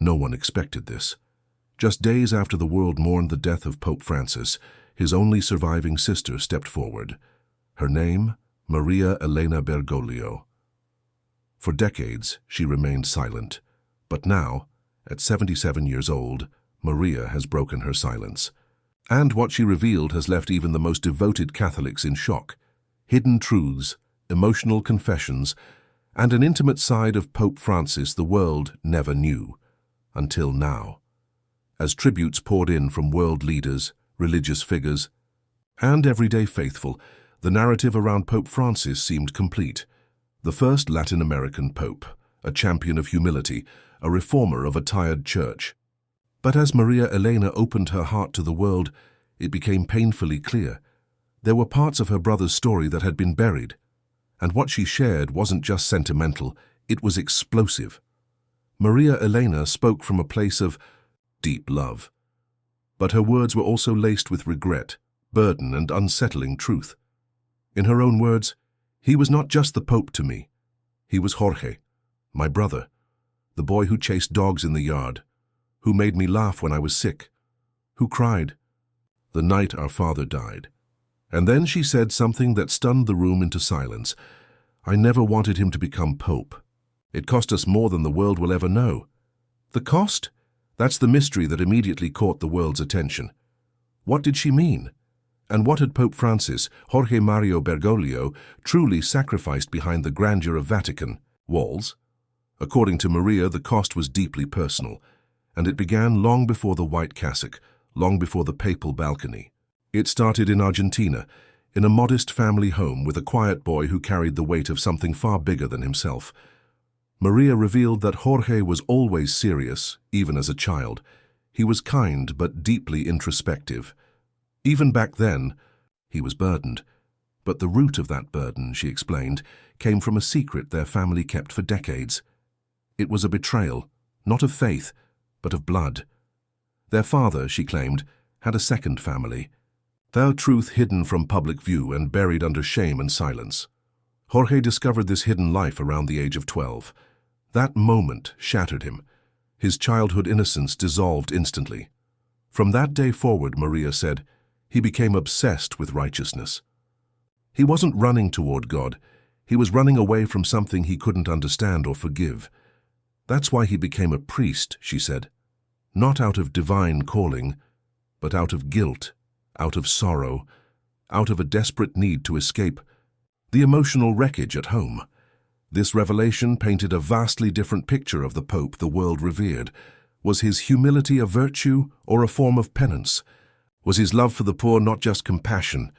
No one expected this. Just days after the world mourned the death of Pope Francis, his only surviving sister stepped forward. Her name, Maria Elena Bergoglio. For decades, she remained silent. But now, at 77 years old, Maria has broken her silence. And what she revealed has left even the most devoted Catholics in shock. Hidden truths, emotional confessions, and an intimate side of Pope Francis the world never knew. Until now. As tributes poured in from world leaders, religious figures, and everyday faithful, the narrative around Pope Francis seemed complete. The first Latin American pope, a champion of humility, a reformer of a tired church. But as Maria Elena opened her heart to the world, it became painfully clear. There were parts of her brother's story that had been buried. And what she shared wasn't just sentimental, it was explosive. Maria Elena spoke from a place of deep love. But her words were also laced with regret, burden, and unsettling truth. In her own words, he was not just the Pope to me. He was Jorge, my brother, the boy who chased dogs in the yard, who made me laugh when I was sick, who cried the night our father died. And then she said something that stunned the room into silence. I never wanted him to become Pope. It cost us more than the world will ever know. The cost? That's the mystery that immediately caught the world's attention. What did she mean? And what had Pope Francis, Jorge Mario Bergoglio, truly sacrificed behind the grandeur of Vatican walls? According to Maria, the cost was deeply personal, and it began long before the white cassock, long before the papal balcony. It started in Argentina, in a modest family home with a quiet boy who carried the weight of something far bigger than himself. Maria revealed that Jorge was always serious, even as a child. He was kind but deeply introspective. Even back then, he was burdened. But the root of that burden, she explained, came from a secret their family kept for decades. It was a betrayal, not of faith, but of blood. Their father, she claimed, had a second family, their truth hidden from public view and buried under shame and silence. Jorge discovered this hidden life around the age of 12. That moment shattered him. His childhood innocence dissolved instantly. From that day forward, Maria said, he became obsessed with righteousness. He wasn't running toward God. He was running away from something he couldn't understand or forgive. That's why he became a priest, she said. Not out of divine calling, but out of guilt, out of sorrow, out of a desperate need to escape the emotional wreckage at home. This revelation painted a vastly different picture of the Pope the world revered. Was his humility a virtue or a form of penance? Was his love for the poor not just compassion,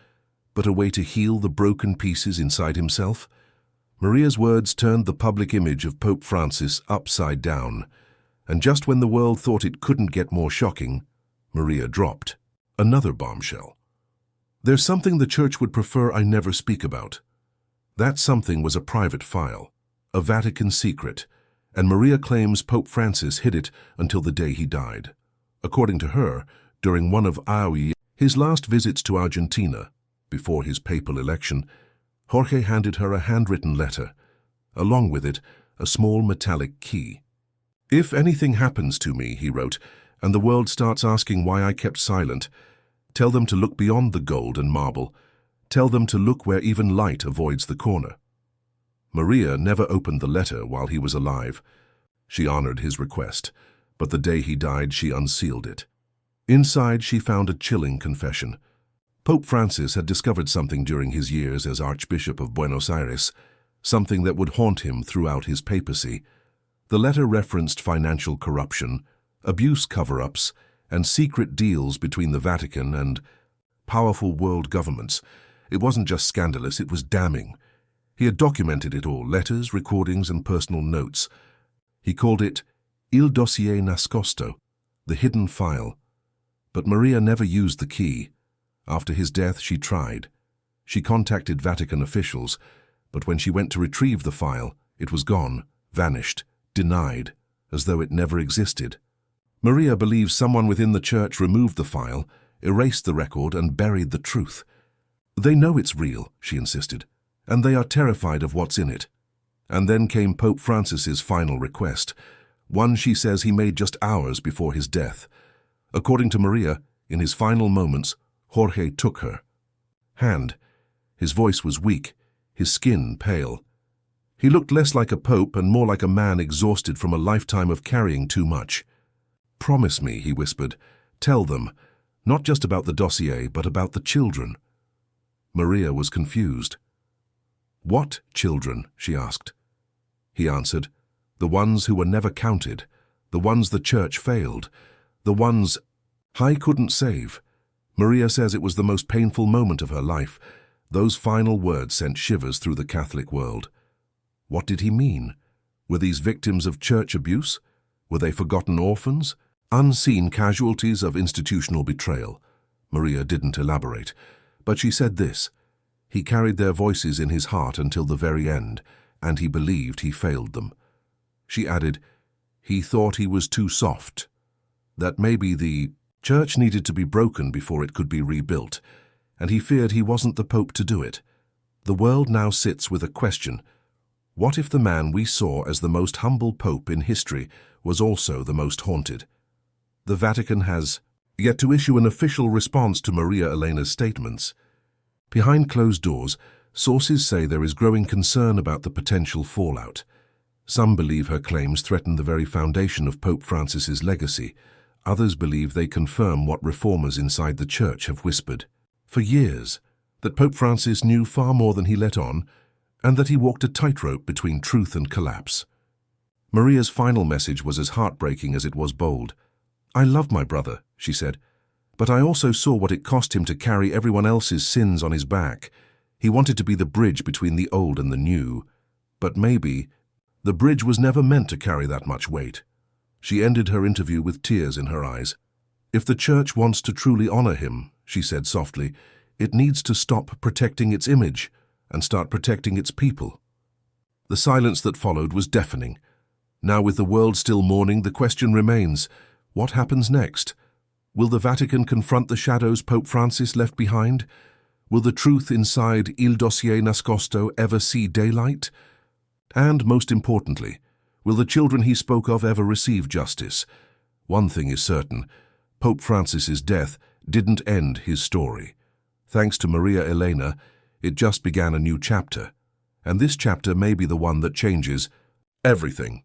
but a way to heal the broken pieces inside himself? Maria's words turned the public image of Pope Francis upside down, and just when the world thought it couldn't get more shocking, Maria dropped another bombshell. There's something the Church would prefer I never speak about. That something was a private file, a Vatican secret, and Maria claims Pope Francis hid it until the day he died. According to her, during one of his last visits to Argentina, before his papal election, Jorge handed her a handwritten letter. Along with it, a small metallic key. If anything happens to me, he wrote, and the world starts asking why I kept silent, tell them to look beyond the gold and marble. Tell them to look where even light avoids the corner. Maria never opened the letter while he was alive. She honored his request, but the day he died, she unsealed it. Inside, she found a chilling confession. Pope Francis had discovered something during his years as Archbishop of Buenos Aires, something that would haunt him throughout his papacy. The letter referenced financial corruption, abuse cover-ups, and secret deals between the Vatican and powerful world governments. It wasn't just scandalous, it was damning. He had documented it all, letters, recordings, and personal notes. He called it Il dossier nascosto, the hidden file. But Maria never used the key. After his death, she tried. She contacted Vatican officials, but when she went to retrieve the file, it was gone, vanished, denied, as though it never existed. Maria believes someone within the Church removed the file, erased the record, and buried the truth. They know it's real, she insisted, and they are terrified of what's in it. And then came Pope Francis's final request. one she says he made just hours before his death. According to Maria, in his final moments, Jorge took her hand. His voice was weak, his skin pale. He looked less like a pope and more like a man exhausted from a lifetime of carrying too much. "Promise me," he whispered. "Tell them, not just about the dossier, but about the children." Maria was confused. "What children?" she asked. He answered, "The ones who were never counted, the ones the church failed, the ones I couldn't save." Maria says it was the most painful moment of her life. Those final words sent shivers through the Catholic world. What did he mean? Were these victims of church abuse? Were they forgotten orphans? Unseen casualties of institutional betrayal? Maria didn't elaborate, but she said this: he carried their voices in his heart until the very end, and he believed he failed them. She added, he thought he was too soft, that maybe the church needed to be broken before it could be rebuilt, and he feared he wasn't the Pope to do it. The world now sits with a question: what if the man we saw as the most humble Pope in history was also the most haunted? The Vatican has yet to issue an official response to Maria Elena's statements. Behind closed doors, sources say there is growing concern about the potential fallout. Some believe her claims threaten the very foundation of Pope Francis's legacy. Others believe they confirm what reformers inside the church have whispered for years, that Pope Francis knew far more than he let on, and that he walked a tightrope between truth and collapse. Maria's final message was as heartbreaking as it was bold. "I love my brother," she said, "but I also saw what it cost him to carry everyone else's sins on his back. He wanted to be the bridge between the old and the new. But maybe the bridge was never meant to carry that much weight." She ended her interview with tears in her eyes. "If the church wants to truly honor him," she said softly, "it needs to stop protecting its image and start protecting its people." The silence that followed was deafening. Now, with the world still mourning, the question remains: what happens next? Will the Vatican confront the shadows Pope Francis left behind? Will the truth inside Il Dossier Nascosto ever see daylight? And, most importantly, will the children he spoke of ever receive justice? One thing is certain: Pope Francis's death didn't end his story. Thanks to Maria Elena, it just began a new chapter. And this chapter may be the one that changes everything.